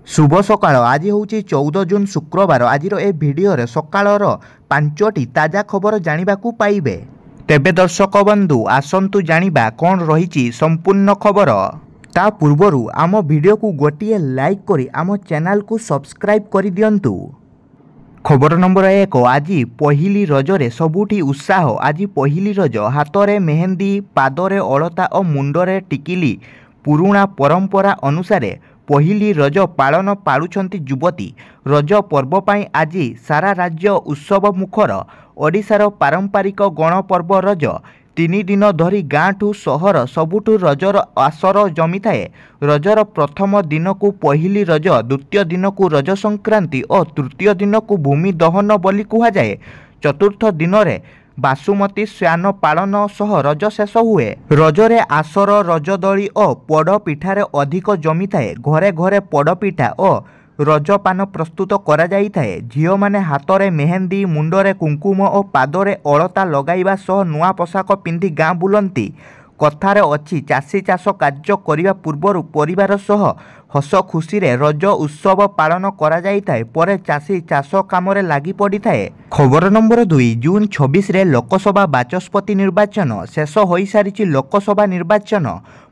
शुभ सकाळ। आज हूँ 14 जून शुक्रवार। आज ए भिडियो सकाळर 5टी ताजा खबर जानिबाकू पाइबे। तेबे दर्शक बंधु आसंतु जानिबा कौन रही संपूर्ण खबर। ता पूर्वरु आम भिडियो को गोटिए लाइक करी आम चैनल को सब्सक्राइब कर दियंतु। खबर नंबर 1। आज पहिली रजरे सबुठी उत्साह। आज पहिली रज हाथरे मेहंदी, पादरे अलता और मुंडरे टिकिली। पुराणा परंपरा अनुसार पहिली रज पालन पालुछंती युवती। रज पर्व पाई आज सारा राज्य उत्सव मुखर। ओडिशार पारंपरिक गणपर्व रज 3 दिन धरी गाँ ठू सहर सबुठू रजर आसर जमी थाए। रजर प्रथम दिन को पहिली रज, द्वितीय दिन को रज संक्रांति और तृतीय दिन को भूमि दहन बोली कुहाଯାଏ। चतुर्थ दिन रे बासुमती स्नान पालन सह रज शेष हुए। रजरे आसर, रजदली और पड़पिठारे अधिक जमी थाए। घरे घरे पड़पिठा और रजपान प्रस्तुत करा जाई थाए। झियो माने हाथरे मेहंदी, मुंडरे कुंकुम और पादरे अलता लगाइबा सह नुआ पोशाक पिंधि गाँ बुलंती। कथारे अछि चाषी चाष कार्य करिबा पूर्वरु परिवार सह हस खुशी रे रज उत्सव पालन करा जाई थाए। परे चाषी चाष कामरे लागि पड़ी थाए। खबर नंबर 2। जून 26 रे लोकसभा बाचस्पति निर्वाचन शेष होई सारिछि। लोकसभा निर्वाचन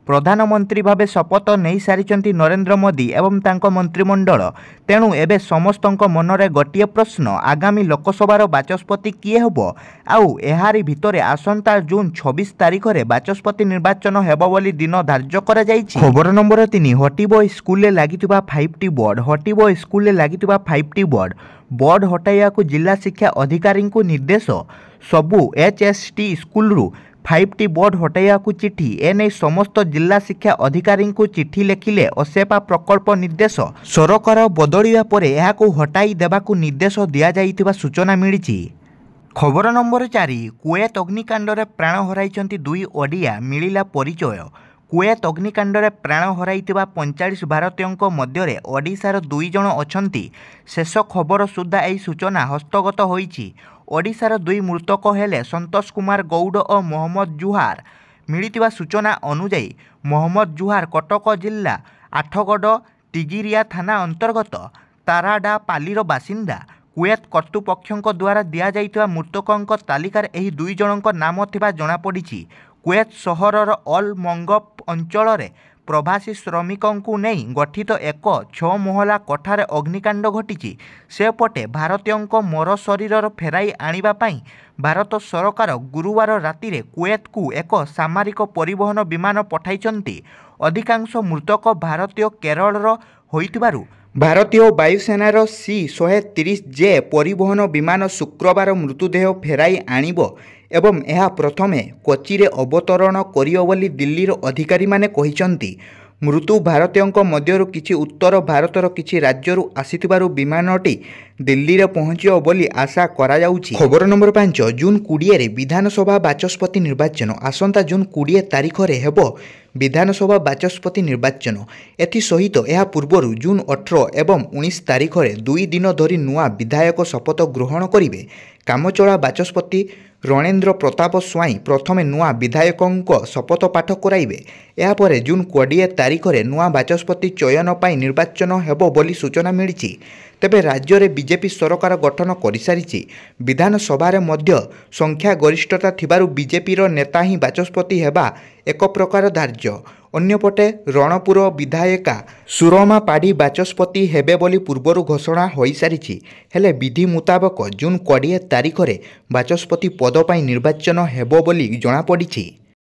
प्रधानमंत्री भावे शपथ नहीं सारिछंती नरेंद्र मोदी एवं तांको मंत्रिमंडल। तेणु एबे समस्तंक मनरे गोटिए प्रश्न, आगामी लोकसभार बाचस्पति किए हबो आउ एहारी भितरे आसंता जून 26 तारिख रे बाचस्पति निर्वाचन हेबो बोली दिन धार्य करा जाइछि। खबर नंबर 3। हटिबो स्कूल लागितबा 5टी बोर्ड। हटिबो स्कूल लागितबा 5टी बोर्ड हटाइया को जिला शिक्षा अधिकारी को निर्देश। सबु एचएसटी स्कूल रु 5टी बोर्ड हटाइया को चिठी। एने समस्त जिला शिक्षा अधिकारी को चिठी लिखिले असेपा प्रकल्प निर्देश। सरकार बदलिया परे एहाकू हटाई देबाकू निर्देश दिया जाइतिबा सूचना मिलिछि। खबर नंबर 4। कुएत अग्निकांड रे प्राण हराइछंती 2 ओडिया, मिलिला परिचय। कुएत अग्निकांड रे प्राण हराइतिबा 45 भारतीयों मध्य ओडिशार 2 जण अछंती। शेष खबर सुधा एही सूचना हस्तगत होईछि। ओडिशार 2 मृतक हेले संतोष कुमार गौड़ और मोहम्मद जुहार। मिलितिबा सूचना अनुजाई मोहम्मद जुहार कटक जिला आठगड़ तिगिरिया थाना अंतर्गत ताराडा पालीर बासिंदा। कुएत कर्तृपक्षों द्वारा दिया जाइतिबा मृतकों तालिकार एही 2 जनों नाम थिबा जणा पड़िछि। कुएत सहरर अल मंगप अंचल प्रवासी श्रमिकों को नहीं गठित एक 6 महला कोठारे अग्निकांड घटी। सेपटे भारतीयों मर शरीर फेराई आनिबा पई भारत सरकार गुरुवार राति रे कुएत को एक सामरिक परिवहन विमान पठाइछंती। अधिकांश मृतक भारतीय केरलर होइतिबारु भारतीय वायुसेनार C-130J परिवहन विमान शुक्रवार मृतदेह फेराई आनिबो एवं यह प्रथमे कोची रे अवतरण करियो बोली दिल्लीर अधिकारी माने कहिसंती। मृत्यु भारतीयों मध्यरु किछि उत्तर भारतर किछि राज्यरु आसिथिबारु विमानटी दिल्ली रे पहुंचियो बोली आशा करा जाउछि। खबर नंबर 5। जून 20 रे विधानसभा बाचस्पति निर्वाचन। आसंता जून 20 तारिख रे हेबो विधानसभा बाचस्पति निर्वाचन। एथि सहित यह पूर्वरु जून 18 एवं 19 तारिख रे 2 दिन धरी नुआ विधायक शपथ ग्रहण करिवे। कामचला बाचस्पति रणेन्द्र प्रताप स्वाई प्रथमे नुआ विधायकों शपथ पाठ कराइबे। यापर जून 20 तारिख रे नुआ बाचस्पति चयन पाई निर्वाचन हेबो बोली सूचना मिलिछि। तेबे राज्य रे बीजेपी सरकार गठन करिसारिछि। विधानसभा रे मध्य संख्या गरिष्ठता थिबारु बीजेपी रो नेता ही बाचस्पति हेबा एक प्रकार धार्य। अन्यपटे रणपुर विधायिका सुरमा पाढ़ी बाचस्पति हेबे बोली पूर्वरु घोषणा होई सारिछि। हेले विधि मुताबक जून 20 तारिख रे बाचस्पति पद पाई निर्वाचन हेबो बोली जणा पड़िछि।